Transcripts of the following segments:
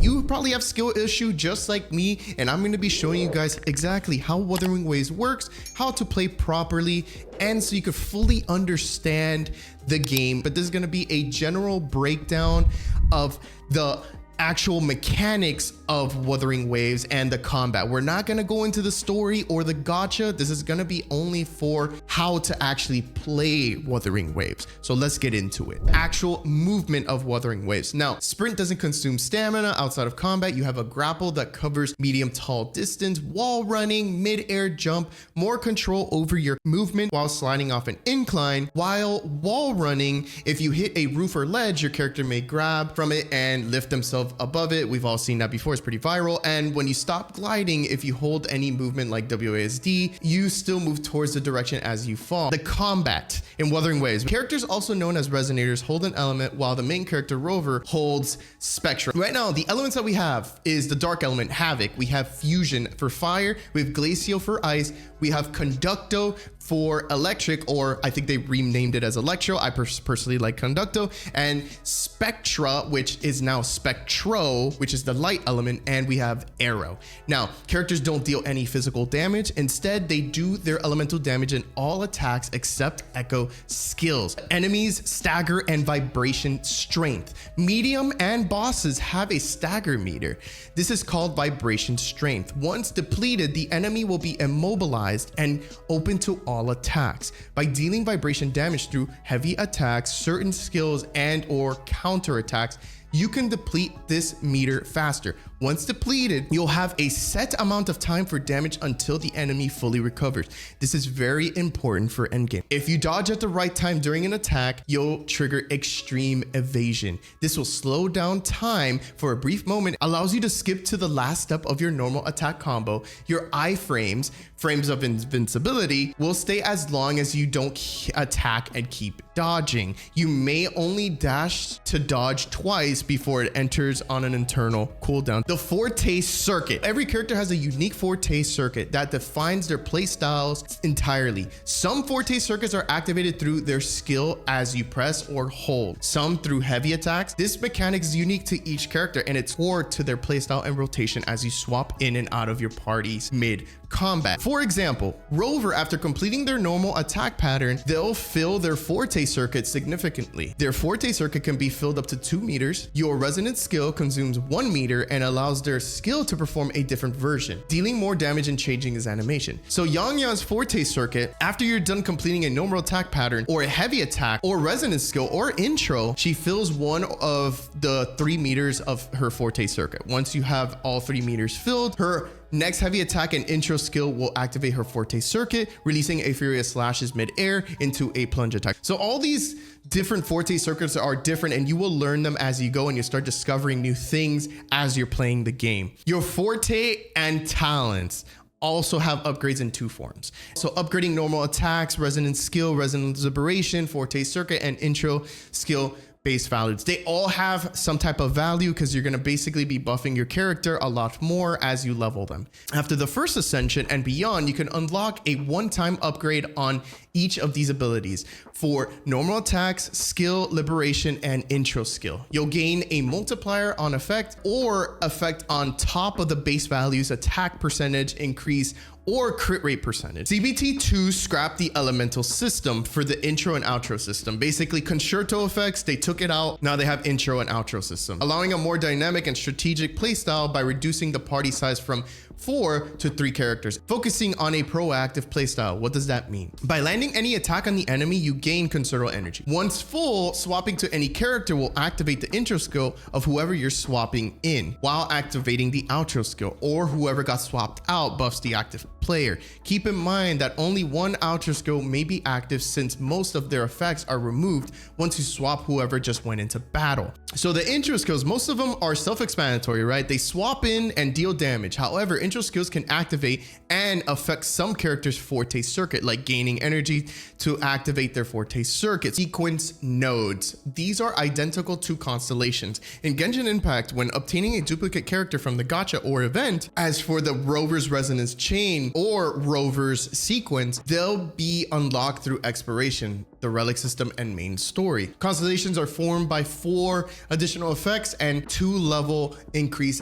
You probably have skill issue just like me, and I'm going to be showing you guys exactly how Wuthering Waves works, how to play properly, and so you could fully understand the game. But this is going to be a general breakdown of the actual mechanics of Wuthering Waves and the combat. We're not going to go into the story or the gacha. This is going to be only for how to actually play Wuthering Waves. So let's get into it. Actual movement of Wuthering Waves. Now, sprint doesn't consume stamina outside of combat. You have a grapple that covers medium tall distance, wall running, mid-air jump, more control over your movement while sliding off an incline. While wall running, if you hit a roof or ledge, your character may grab from it and lift themselves above it. We've all seen that before. It's pretty viral. And when you stop gliding, if you hold any movement like WASD, you still move towards the direction as you fall. The combat in Wuthering Waves. Characters also known as resonators hold an element while the main character Rover holds spectra. Right now, the elements that we have is the dark element Havoc. We have Fusion for fire. We have Glacial for ice. We have Conducto for electric, or I think they renamed it as Electro. I personally like Conducto. And Spectra, which is now Spectro, which is the light element, and we have Arrow. Now, characters don't deal any physical damage. Instead, they do their elemental damage in all attacks except Echo skills. Enemies stagger and vibration strength. Medium and bosses have a stagger meter. This is called vibration strength. Once depleted, the enemy will be immobilized and open to all attacks. By dealing vibration damage through heavy attacks, certain skills and or counter attacks, you can deplete this meter faster. Once depleted, you'll have a set amount of time for damage until the enemy fully recovers. This is very important for endgame. If you dodge at the right time during an attack, you'll trigger extreme evasion. This will slow down time for a brief moment, allows you to skip to the last step of your normal attack combo. Your iframes, frames of invincibility, will stay as long as you don't attack and keep dodging. You may only dash to dodge twice before it enters on an internal cooldown. The Forte circuit. Every character has a unique Forte circuit that defines their play styles entirely. Some Forte circuits are activated through their skill as you press or hold, some through heavy attacks. This mechanic is unique to each character and it's core to their playstyle and rotation as you swap in and out of your parties mid combat. For example, Rover, after completing their normal attack pattern, they'll fill their Forte circuit significantly. Their Forte circuit can be filled up to 2 meters. Your resonant skill consumes 1 meter and allows their skill to perform a different version, dealing more damage and changing his animation. So Yang Yan's Forte circuit, after you're done completing a normal attack pattern or a heavy attack or resonance skill or intro, she fills one of the 3 meters of her Forte circuit. Once you have all 3 meters filled, her next heavy attack and intro skill will activate her Forte circuit, releasing a Furious Slashes mid-air into a plunge attack. So all these different Forte circuits are different and you will learn them as you go and you start discovering new things as you're playing the game. Your Forte and talents also have upgrades in 2 forms. So upgrading normal attacks, resonance skill, resonance liberation, Forte circuit, and intro skill base values. They all have some type of value because you're going to basically be buffing your character a lot more as you level them. After the first ascension and beyond, you can unlock a one-time upgrade on each of these abilities for normal attacks, skill, liberation, and intro skill. You'll gain a multiplier on effect or effect on top of the base values, attack percentage increase, or crit rate percentage. CBT2 scrapped the elemental system for the intro and outro system. Basically concerto effects, they took it out. Now they have intro and outro system, allowing a more dynamic and strategic playstyle by reducing the party size from 4 to 3 characters, focusing on a proactive playstyle. What does that mean? By landing any attack on the enemy, you gain concerto energy. Once full, swapping to any character will activate the intro skill of whoever you're swapping in, while activating the outro skill, or whoever got swapped out buffs the active player. Keep in mind that only one outro skill may be active since most of their effects are removed once you swap whoever just went into battle. So the intro skills, most of them are self-explanatory, right? They swap in and deal damage. However, intro skills can activate and affect some characters' Forte circuit, like gaining energy to activate their Forte circuit. Sequence nodes. These are identical to constellations. In Genshin Impact, when obtaining a duplicate character from the gacha or event, as for the Rover's Resonance Chain or Rover's Sequence, they'll be unlocked through exploration. the relic system, and main story. Constellations are formed by 4 additional effects and 2 level increase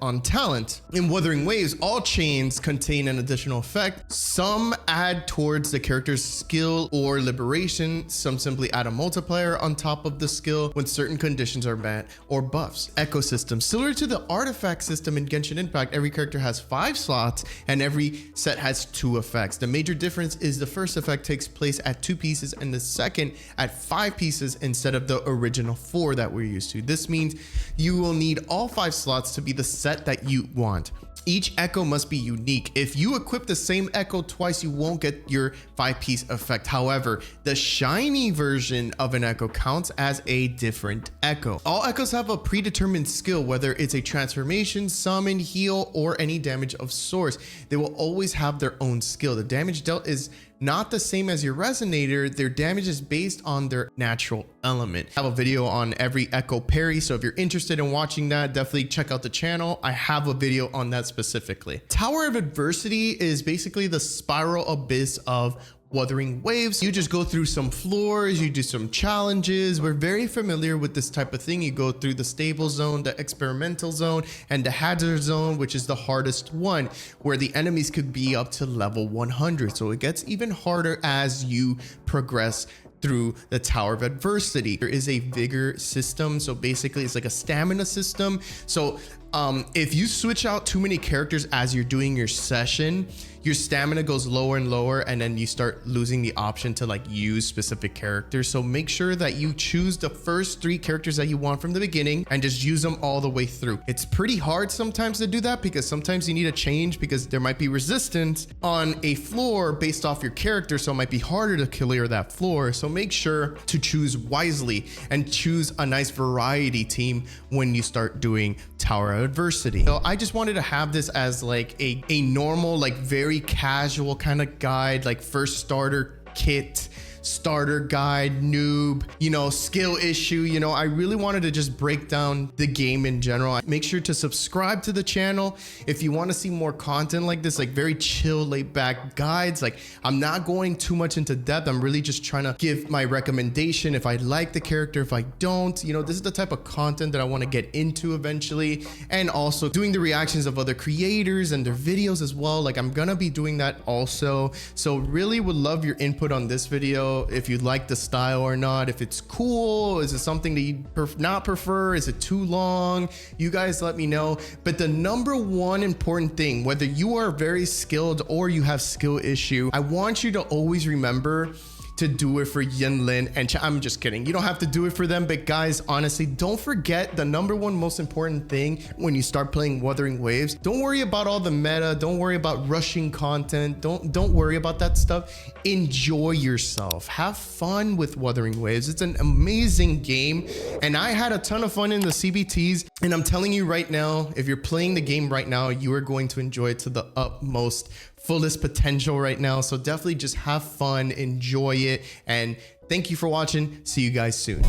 on talent. In Wuthering Waves, all chains contain an additional effect. Some add towards the character's skill or liberation. Some simply add a multiplier on top of the skill when certain conditions are met, or buffs. Ecosystem. Similar to the artifact system in Genshin Impact, every character has 5 slots and every set has 2 effects. The major difference is the first effect takes place at 2 pieces and the second at 5 pieces instead of the original 4 that we're used to. This means you will need all 5 slots to be the set that you want. Each echo must be unique. If you equip the same echo twice, you won't get your 5-piece effect. However, the shiny version of an echo counts as a different echo. All echoes have a predetermined skill, whether it's a transformation, summon, heal, or any damage of source. They will always have their own skill. The damage dealt is not the same as your resonator. Their damage is based on their natural element. I have a video on every echo parry, so if you're interested in watching that, definitely check out the channel. I have a video on that specifically. Tower of Adversity is basically the spiral abyss of Wuthering Waves. You just go through some floors, you do some challenges. We're very familiar with this type of thing. You go through the stable zone, the experimental zone, and the hazard zone, which is the hardest one, where the enemies could be up to level 100. So it gets even harder as you progress through the Tower of Adversity. There is a vigor system. So basically it's like a stamina system. So if you switch out too many characters as you're doing your session, your stamina goes lower and lower, and then you start losing the option to like use specific characters. So make sure that you choose the first 3 characters that you want from the beginning and just use them all the way through. It's pretty hard sometimes to do that because sometimes you need a change because there might be resistance on a floor based off your character. So it might be harder to clear that floor. So make sure to choose wisely and choose a nice variety team when you start doing Tower of Adversity. So I just wanted to have this as like a normal, like very casual kind of guide, like first starter kit, starter guide, noob, you know, skill issue. You know, I really wanted to just break down the game in general. Make sure to subscribe to the channel if you want to see more content like this, like very chill, laid back guides. Like I'm not going too much into depth. I'm really just trying to give my recommendation if I like the character, if I don't. You know, this is the type of content that I want to get into eventually, and also doing the reactions of other creators and their videos as well. Like I'm gonna be doing that also. So really would love your input on this video. If you like the style or not, if it's cool, is it something that you not prefer, is it too long? You guys let me know. But the number one important thing, whether you are very skilled or you have skill issue, I want you to always remember to do it for Yinlin and I'm just kidding. You don't have to do it for them, but guys, honestly, don't forget the number one most important thing when you start playing Wuthering Waves. Don't worry about all the meta. Don't worry about rushing content. Don't worry about that stuff. Enjoy yourself. Have fun with Wuthering Waves. It's an amazing game, and I had a ton of fun in the CBTs. And I'm telling you right now, if you're playing the game right now, you are going to enjoy it to the utmost fullest potential right now. So definitely just have fun, enjoy it, and thank you for watching. See you guys soon.